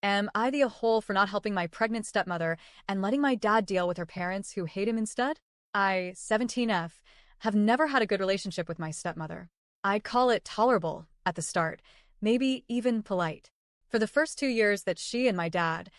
Am I the a-hole for not helping my pregnant stepmother and letting my dad deal with her parents who hate him instead? I, 17F, have never had a good relationship with my stepmother. I'd call it tolerable at the start, maybe even polite. For the first 2 years that she and my dad,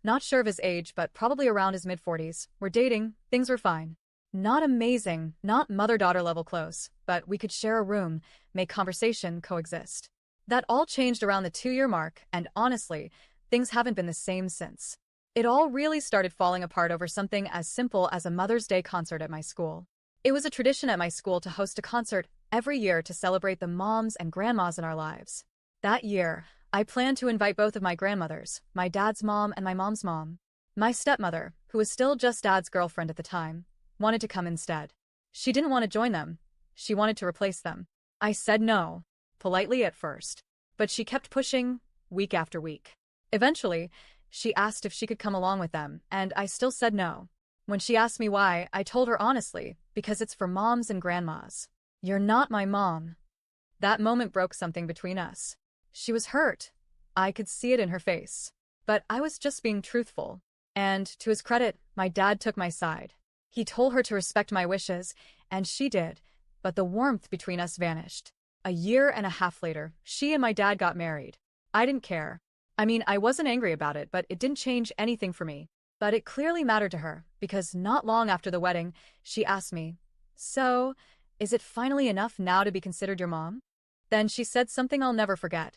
not sure of his age but probably around his mid-40s, were dating, things were fine. Not amazing, not mother-daughter level close, but we could share a room, make conversation, coexist. That all changed around the 2-year mark, and honestly, things haven't been the same since. It all really started falling apart over something as simple as a Mother's Day concert at my school. It was a tradition at my school to host a concert every year to celebrate the moms and grandmas in our lives. That year, I planned to invite both of my grandmothers, my dad's mom and my mom's mom. My stepmother, who was still just dad's girlfriend at the time, wanted to come instead. She didn't want to join them. She wanted to replace them. I said no, politely at first, but she kept pushing, week after week. Eventually, she asked if she could come along with them, and I still said no. When she asked me why, I told her honestly, because it's for moms and grandmas. You're not my mom. That moment broke something between us. She was hurt. I could see it in her face. But I was just being truthful. And, to his credit, my dad took my side. He told her to respect my wishes, and she did, but the warmth between us vanished. A year and a half later, she and my dad got married. I didn't care. I mean, I wasn't angry about it, but it didn't change anything for me. But it clearly mattered to her, because not long after the wedding, she asked me, "So, is it finally enough now to be considered your mom?" Then she said something I'll never forget.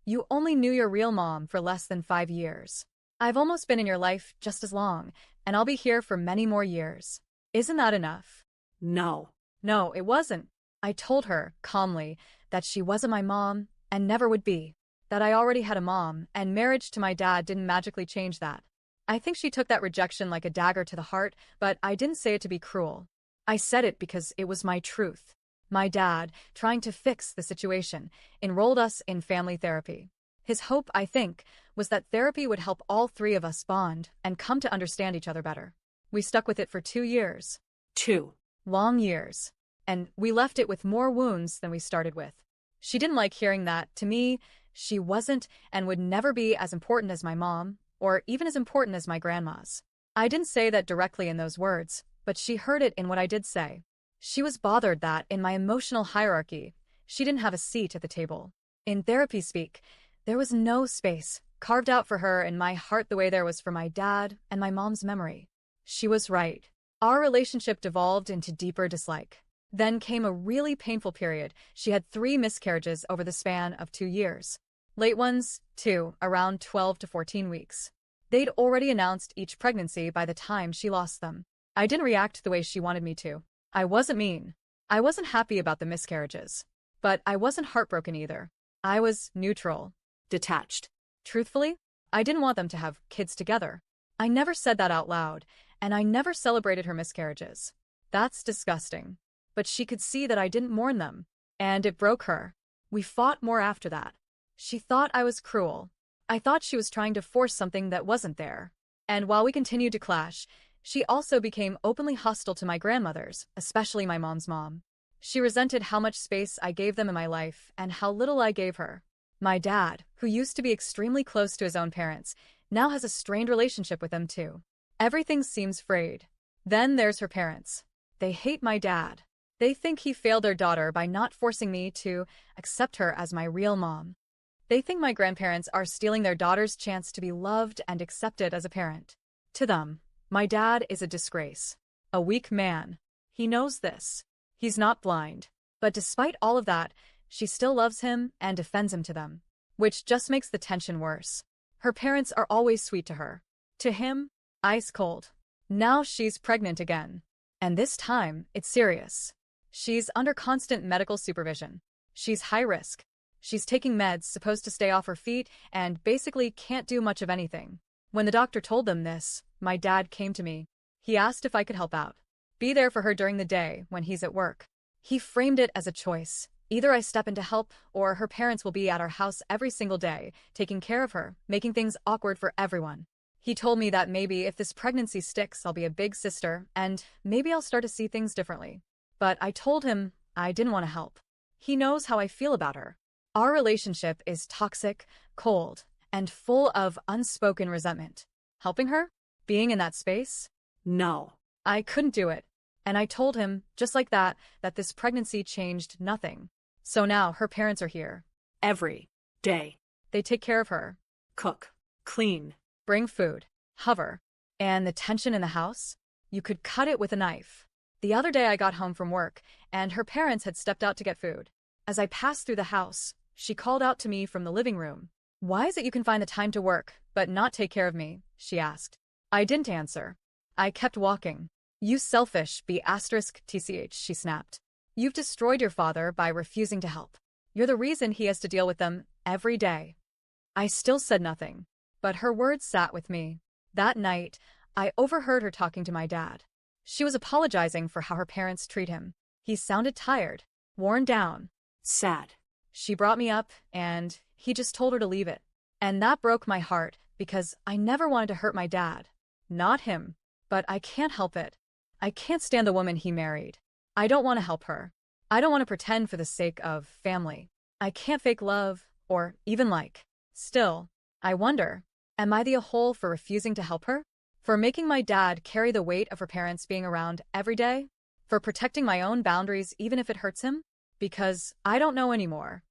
"You only knew your real mom for less than 5 years. I've almost been in your life just as long, and I'll be here for many more years. Isn't that enough?" No. No, it wasn't. I told her, calmly, that she wasn't my mom, and never would be. That I already had a mom, and marriage to my dad didn't magically change that. I think she took that rejection like a dagger to the heart, but I didn't say it to be cruel. I said it because it was my truth. My dad, trying to fix the situation, enrolled us in family therapy. His hope, I think, was that therapy would help all 3 of us bond and come to understand each other better. We stuck with it for 2 years. 2 long years. And we left it with more wounds than we started with. She didn't like hearing that. To me, she wasn't and would never be as important as my mom, or even as important as my grandmas. I didn't say that directly in those words, but she heard it in what I did say. She was bothered that, in my emotional hierarchy, she didn't have a seat at the table. In therapy speak, there was no space carved out for her in my heart the way there was for my dad and my mom's memory. She was right. Our relationship devolved into deeper dislike. Then came a really painful period. She had 3 miscarriages over the span of 2 years. Late ones, too, around 12 to 14 weeks. They'd already announced each pregnancy by the time she lost them. I didn't react the way she wanted me to. I wasn't mean. I wasn't happy about the miscarriages. But I wasn't heartbroken either. I was neutral. Detached. Truthfully, I didn't want them to have kids together. I never said that out loud, and I never celebrated her miscarriages. That's disgusting. But she could see that I didn't mourn them, and it broke her. We fought more after that. She thought I was cruel. I thought she was trying to force something that wasn't there. And while we continued to clash, she also became openly hostile to my grandmothers, especially my mom's mom. She resented how much space I gave them in my life and how little I gave her. My dad, who used to be extremely close to his own parents, now has a strained relationship with them too. Everything seems frayed. Then there's her parents. They hate my dad. They think he failed their daughter by not forcing me to accept her as my real mom. They think my grandparents are stealing their daughter's chance to be loved and accepted as a parent. To them, my dad is a disgrace. A weak man. He knows this. He's not blind. But despite all of that, she still loves him and defends him to them. Which just makes the tension worse. Her parents are always sweet to her. To him, ice cold. Now she's pregnant again. And this time, it's serious. She's under constant medical supervision. She's high risk. She's taking meds supposed to stay off her feet and basically can't do much of anything. When the doctor told them this, my dad came to me. He asked if I could help out. Be there for her during the day when he's at work. He framed it as a choice. Either I step in to help, or her parents will be at our house every single day, taking care of her, making things awkward for everyone. He told me that maybe if this pregnancy sticks, I'll be a big sister, and maybe I'll start to see things differently. But I told him I didn't want to help. He knows how I feel about her. Our relationship is toxic, cold, and full of unspoken resentment. Helping her? Being in that space? No. I couldn't do it. And I told him, just like that this pregnancy changed nothing. So now her parents are here. Every day. They take care of her. Cook. Clean. Bring food. Hover. And the tension in the house? You could cut it with a knife. The other day I got home from work, and her parents had stepped out to get food. As I passed through the house, she called out to me from the living room. "Why is it you can find the time to work, but not take care of me?" she asked. I didn't answer. I kept walking. "You selfish B*TCH, she snapped. "You've destroyed your father by refusing to help. You're the reason he has to deal with them every day." I still said nothing, but her words sat with me. That night, I overheard her talking to my dad. She was apologizing for how her parents treat him. He sounded tired, worn down. Sad. She brought me up, and he just told her to leave it. And that broke my heart, because I never wanted to hurt my dad. Not him. But I can't help it. I can't stand the woman he married. I don't want to help her. I don't want to pretend for the sake of family. I can't fake love, or even like. Still, I wonder, am I the a-hole for refusing to help her? For making my dad carry the weight of her parents being around every day? For protecting my own boundaries even if it hurts him? Because I don't know anymore.